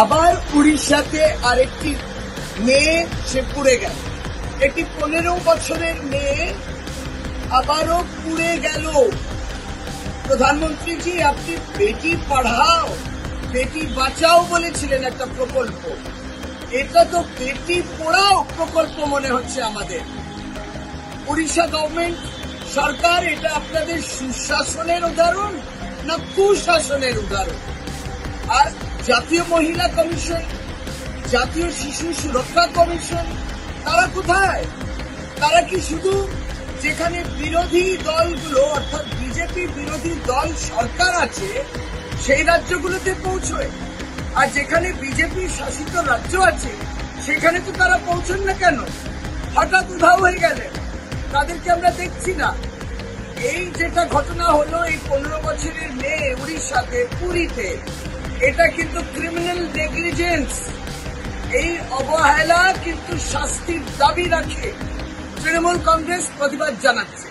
আবার উড়িষ্যাতে আরেকটি মেয়ে সে পুড়ে গেল। একটি 15 বছরের মেয়ে আবারও পুড়ে গেল। প্রধানমন্ত্রীজি, আপনি বেটি পড়াও বেটি বাঁচাও বলেছিলেন একটা প্রকল্প, এটা তো বেটি পড়াও প্রকল্প মনে হচ্ছে আমাদের। উড়িষ্যা গভর্নমেন্ট সরকার, এটা আপনাদের সুশাসনের উদাহরণ না কুশাসনের উদাহরণ? আর জাতীয় মহিলা কমিশন, জাতীয় শিশু সুরক্ষা কমিশন, তারা কোথায়? তারা কি শুধু যেখানে বিরোধী দলগুলো অর্থাৎ বিজেপি বিরোধী দল সরকার আছে সেই রাজ্যগুলোতে পৌঁছয়? আর যেখানে বিজেপি শাসিত রাজ্য আছে সেখানে তো তারা পৌঁছন না কেন? হঠাৎ উধাও হয়ে গেলেন, তাদেরকে আমরা দেখছি না। এই যেটা ঘটনা হলো, এই 15 বছরের মেয়ে উড়িষ্যাতে পুরীতে, এটা কিন্তু ক্রিমিনাল নেগলিজেন্স। এই অবহেলা কিন্তু শাস্তির দাবি রাখে। তৃণমূল কংগ্রেস প্রতিবাদ জানাচ্ছে।